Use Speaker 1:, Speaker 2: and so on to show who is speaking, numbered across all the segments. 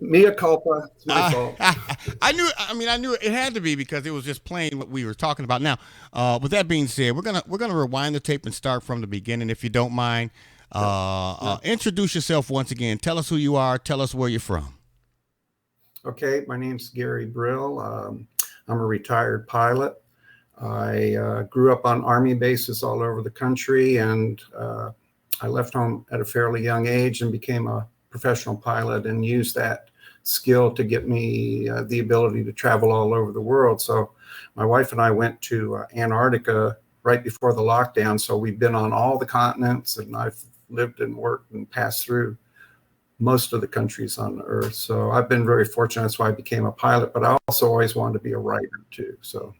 Speaker 1: Mea culpa. It's my
Speaker 2: Uh,
Speaker 1: fault.
Speaker 2: I knew. I mean, I knew it had to be because it was just plain what we were talking about. Now, with that being said, we're gonna rewind the tape and start from the beginning, if you don't mind.
Speaker 1: Sure.
Speaker 2: Introduce yourself once again. Tell us who you are. Tell us where you're from.
Speaker 1: Okay, my name's Gary Brill. I'm a retired pilot. I grew up on Army bases all over the country, and I left home at a fairly young age and became a professional pilot and used that skill to get me the ability to travel all over the world. So my wife and I went to Antarctica right before the lockdown. So we've been on all the continents, and I've lived and worked and passed through most of the countries on the earth. So I've been very fortunate. That's why I became a pilot, but I also always wanted to be a writer too. So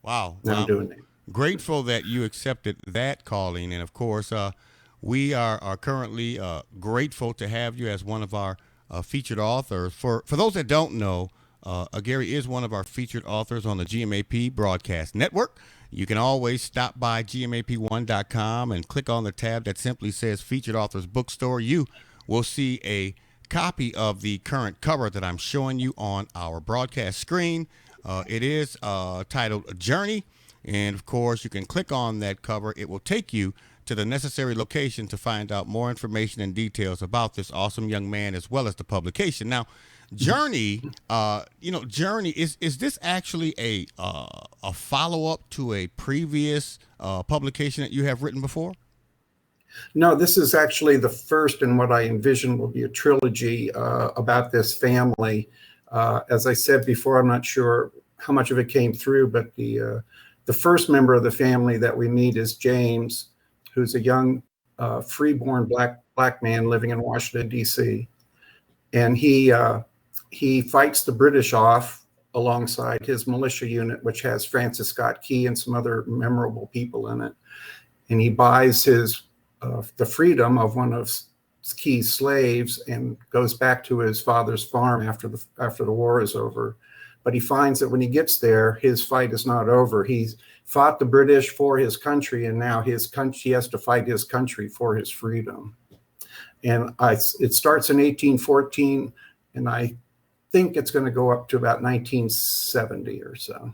Speaker 2: Wow.
Speaker 1: now I'm
Speaker 2: Well,
Speaker 1: doing it.
Speaker 2: grateful that you accepted that calling, and of course, we are currently grateful to have you as one of our featured authors. For those that don't know, Gary is one of our featured authors on the GMAP Broadcast Network. You can always stop by gmap1.com and click on the tab that simply says Featured Authors Bookstore. You will see a copy of the current cover that I'm showing you on our broadcast screen. It is titled Journey. And of course, you can click on that cover. It will take you to the necessary location to find out more information and details about this awesome young man as well as the publication. Now, Journey, Journey is this actually a follow up to a previous publication that you have written before?
Speaker 1: No, this is actually the first in what I envision will be a trilogy about this family. As I said before, I'm not sure how much of it came through, but the first member of the family that we meet is James, who's a young freeborn black man living in Washington D.C. And he fights the British off alongside his militia unit, which has Francis Scott Key and some other memorable people in it. And he buys the freedom of one of Key's slaves and goes back to his father's farm after the war is over. But he finds that when he gets there, his fight is not over. He's fought the British for his country, and now he has to fight his country for his freedom. And it starts in 1814, and I think it's going to go up to about 1970 or so.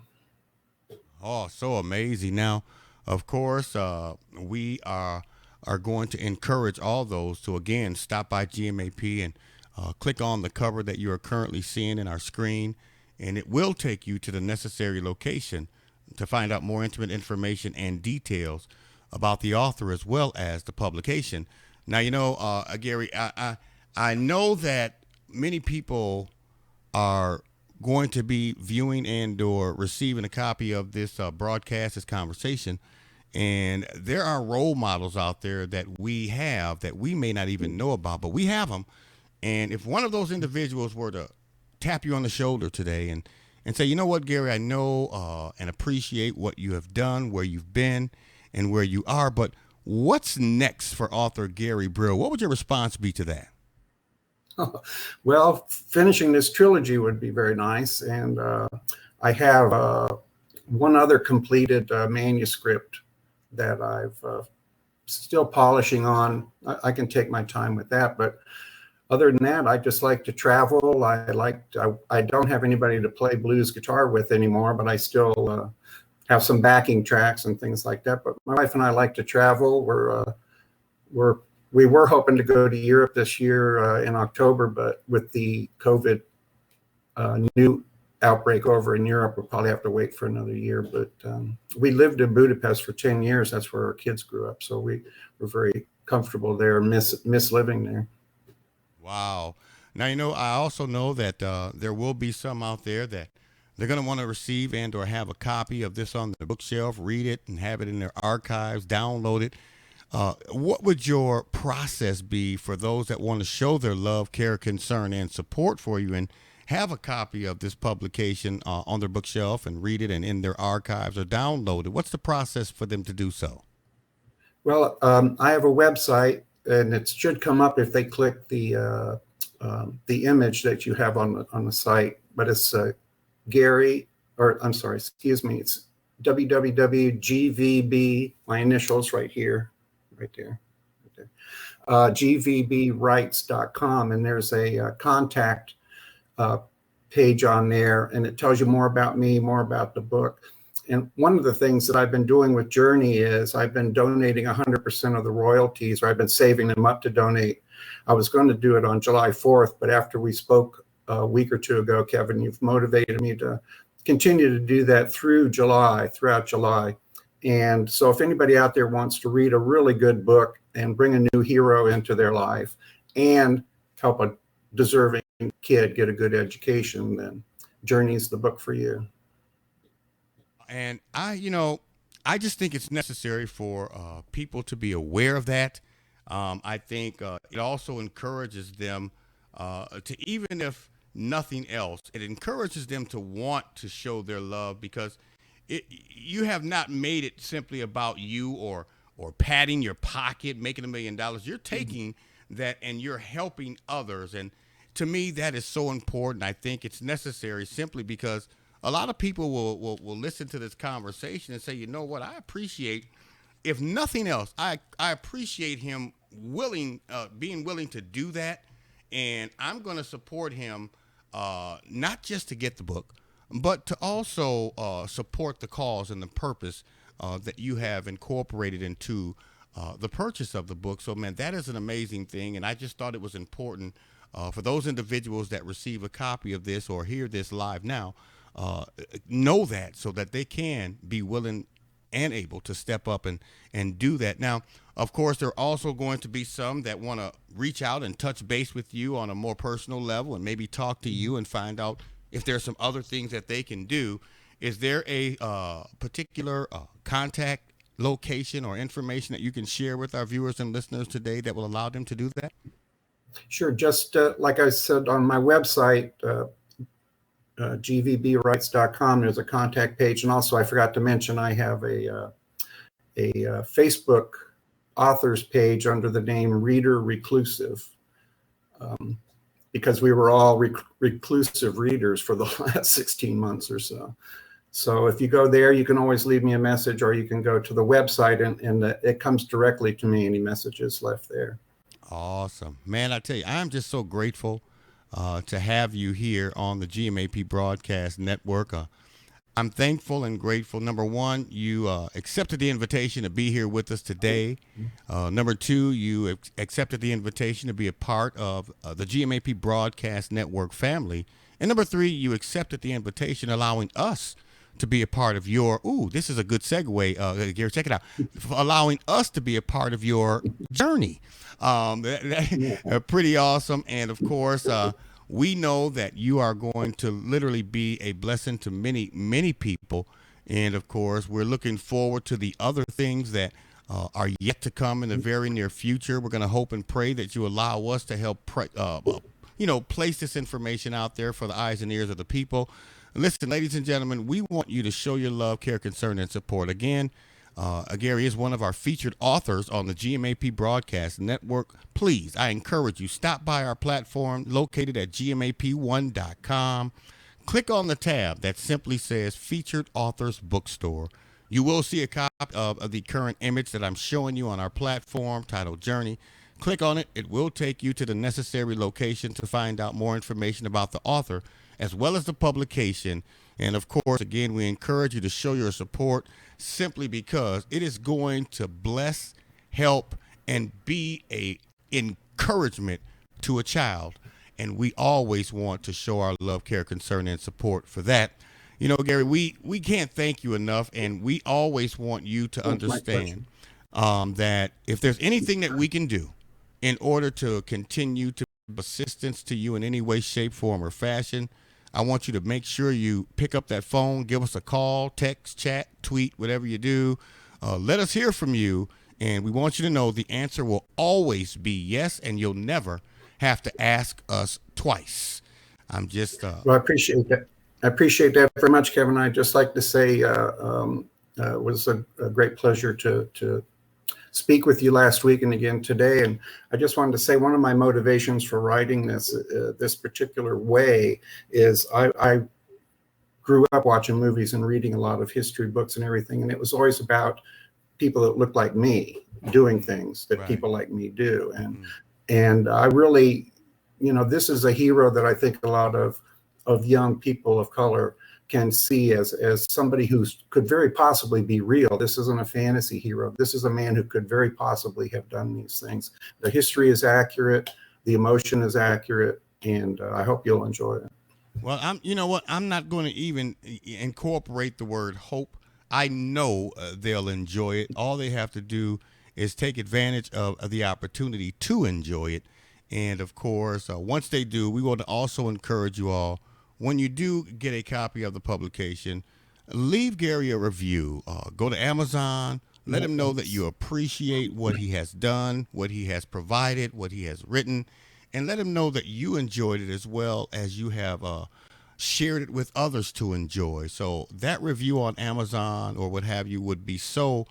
Speaker 2: Oh, so amazing! Now, of course, we are going to encourage all those to again stop by GMAP and click on the cover that you are currently seeing in our screen, and it will take you to the necessary location to find out more intimate information and details about the author as well as the publication. Now, Gary, I know that many people are going to be viewing and or receiving a copy of this broadcast, this conversation, and there are role models out there that we have that we may not even know about, but we have them. And if one of those individuals were to tap you on the shoulder today and say, you know what, Gary, I know and appreciate what you have done, where you've been, and where you are, but what's next for author Gary Brill? What would your response be to that?
Speaker 1: Well, finishing this trilogy would be very nice. And I have one other completed manuscript that I've still polishing on. I can take my time with that, but other than that, I just like to travel. I don't have anybody to play blues guitar with anymore, but I still have some backing tracks and things like that. But my wife and I like to travel. We were hoping to go to Europe this year in October, but with the COVID new outbreak over in Europe, we'll probably have to wait for another year. But we lived in Budapest for 10 years. That's where our kids grew up. So we were very comfortable there, miss living there.
Speaker 2: Wow. Now, I also know that there will be some out there that they're going to want to receive and or have a copy of this on the bookshelf, read it and have it in their archives, download it. What would your process be for those that want to show their love, care, concern, and support for you and have a copy of this publication on their bookshelf and read it and in their archives or download it? What's the process for them to do so?
Speaker 1: Well, I have a website, and it should come up if they click the image that you have on the site. But it's Gary, or I'm sorry, excuse me, it's www.gvb, my initials right here, right there, gvbrights.com, and there's a contact page on there, and it tells you more about me, more about the book. And one of the things that I've been doing with Journey is I've been donating 100% of the royalties, or I've been saving them up to donate. I was going to do it on July 4th, but after we spoke a week or two ago, Kevin, you've motivated me to continue to do that throughout July. And so if anybody out there wants to read a really good book and bring a new hero into their life and help a deserving kid get a good education, then Journey's the book for you.
Speaker 2: And I just think it's necessary for people to be aware of that. I think it also encourages them to, even if nothing else, it encourages them to want to show their love, because you have not made it simply about you or padding your pocket, making $1 million. You're taking that and you're helping others. And to me, that is so important. I think it's necessary simply because a lot of people will listen to this conversation and say, you know what, I appreciate, if nothing else, I appreciate him being willing to do that. And I'm going to support him, not just to get the book, but to also support the cause and the purpose that you have incorporated into the purchase of the book. So, man, that is an amazing thing. And I just thought it was important for those individuals that receive a copy of this or hear this live now, know that, so that they can be willing and able to step up and do that. Now, of course, there are also going to be some that want to reach out and touch base with you on a more personal level and maybe talk to you and find out if there's some other things that they can do. Is there a particular contact location or information that you can share with our viewers and listeners today that will allow them to do that?
Speaker 1: Sure. Just like I said on my website, gvbrights.com, there's a contact page. And also, I forgot to mention, I have a Facebook authors page under the name Reader Reclusive, because we were all reclusive readers for the last 16 months or so. So if you go there, you can always leave me a message, or you can go to the website and it comes directly to me, any messages left there.
Speaker 2: Awesome. Man, I tell you, I'm just so grateful to have you here on the GMAP Broadcast Network. I'm thankful and grateful. Number one, you accepted the invitation to be here with us today. Number two, you accepted the invitation to be a part of the GMAP Broadcast Network family. And number three, you accepted the invitation, allowing us to be a part of your, this is a good segue, Gary, check it out, allowing us to be a part of your journey. Pretty awesome. And of course, we know that you are going to literally be a blessing to many, many people. And of course, we're looking forward to the other things that are yet to come in the very near future. We're going to hope and pray that you allow us to help place this information out there for the eyes and ears of the people. Listen, ladies and gentlemen, we want you to show your love, care, concern, and support. Again, Gary is one of our featured authors on the GMAP Broadcast Network. Please, I encourage you, stop by our platform located at gmap1.com. Click on the tab that simply says Featured Authors Bookstore. You will see a copy of the current image that I'm showing you on our platform titled Journey. Click on it. It will take you to the necessary location to find out more information about the author, as well as the publication. And of course, again, we encourage you to show your support simply because it is going to bless, help, and be a encouragement to a child. And we always want to show our love, care, concern, and support for that. You know, Gary, we can't thank you enough, and we always want you to understand that if there's anything that we can do in order to continue to give assistance to you in any way, shape, form, or fashion, I want you to make sure you pick up that phone, give us a call, text, chat, tweet, whatever you do. Let us hear from you, and we want you to know the answer will always be yes, and you'll never have to ask us twice. I'm just...
Speaker 1: Well, I appreciate that. I appreciate that very much, Kevin. I'd just like to say it was a great pleasure to speak with you last week and again today. And I just wanted to say one of my motivations for writing this particular way is I grew up watching movies and reading a lot of history books and everything, and it was always about people that looked like me doing things that people like me do. And I really this is a hero that I think a lot of young people of color can see as somebody who could very possibly be real. This isn't a fantasy hero. This is a man who could very possibly have done these things. The history is accurate, the emotion is accurate, and I hope you'll enjoy it.
Speaker 2: Well, you know what? I'm not going to even incorporate the word hope. I know they'll enjoy it. All they have to do is take advantage of the opportunity to enjoy it. And of course, once they do, we want to also encourage you all, when you do get a copy of the publication, leave Gary a review. Go to Amazon. Let him know that you appreciate what he has done, what he has provided, what he has written, and let him know that you enjoyed it as well as you have shared it with others to enjoy. So that review on Amazon or what have you would be so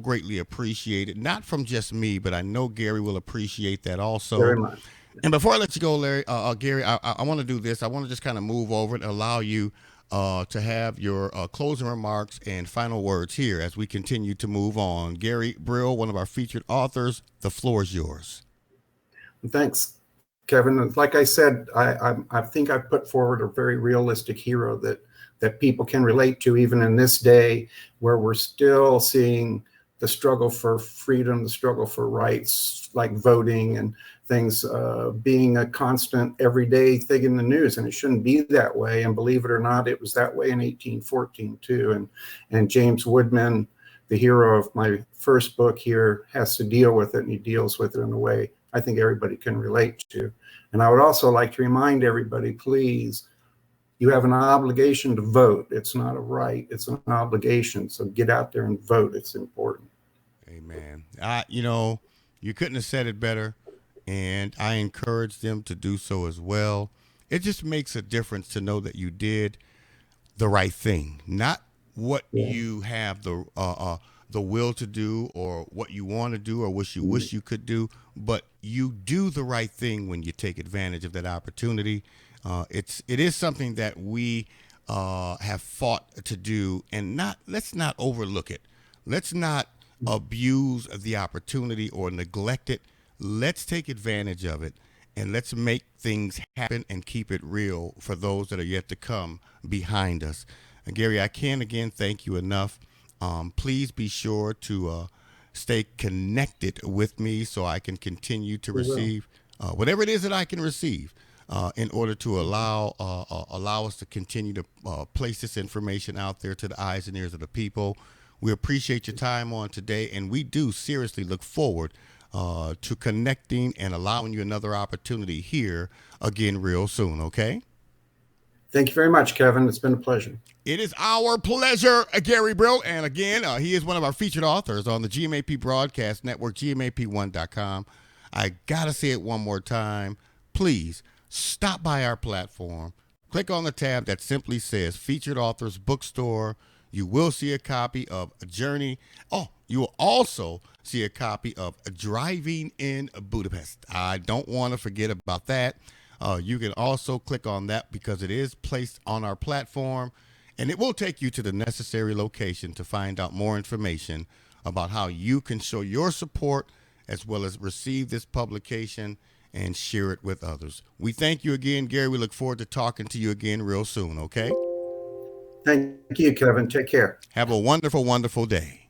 Speaker 2: greatly appreciated. Not from just me, but I know Gary will appreciate that also.
Speaker 1: Very much.
Speaker 2: And before I let you go, Gary, I want to do this. I want to just kind of move over and allow you to have your closing remarks and final words here as we continue to move on. Gary Brill, one of our featured authors, the floor is yours.
Speaker 1: Thanks, Kevin. Like I said, I think I've put forward a very realistic hero that people can relate to, even in this day where we're still seeing the struggle for freedom, the struggle for rights like voting and things being a constant everyday thing in the news. And it shouldn't be that way. And believe it or not, it was that way in 1814 too. And James Woodman, the hero of my first book here, has to deal with it, and he deals with it in a way I think everybody can relate to. And I would also like to remind everybody, please, you have an obligation to vote. It's not a right, it's an obligation. So get out there and vote. It's important.
Speaker 2: Amen. You couldn't have said it better, and I encourage them to do so as well. It just makes a difference to know that you did the right thing, not what you have the will to do or what you want to do or wish you could do, but you do the right thing when you take advantage of that opportunity. It is something that we have fought to do, and let's not overlook it. Let's not abuse the opportunity or neglect it. Let's take advantage of it, and let's make things happen and keep it real for those that are yet to come behind us. And Gary, I can't again thank you enough. Please be sure to stay connected with me so I can continue to receive whatever it is that I can receive in order to allow us to continue to place this information out there to the eyes and ears of the people. We appreciate your time on today, and we do seriously look forward to connecting and allowing you another opportunity here again real soon, okay?
Speaker 1: Thank you very much, Kevin. It's been a pleasure.
Speaker 2: It is our pleasure, Gary Brill. And again, he is one of our featured authors on the GMAP Broadcast Network, GMAP1.com. I got to say it one more time. Please stop by our platform. Click on the tab that simply says Featured Authors Bookstore. You will see a copy of Journey. Oh, you will also see a copy of Driving in Budapest. I don't want to forget about that. You can also click on that because it is placed on our platform, and it will take you to the necessary location to find out more information about how you can show your support as well as receive this publication and share it with others. We thank you again, Gary. We look forward to talking to you again real soon, okay?
Speaker 1: Thank you, Kevin. Take care.
Speaker 2: Have a wonderful, wonderful day.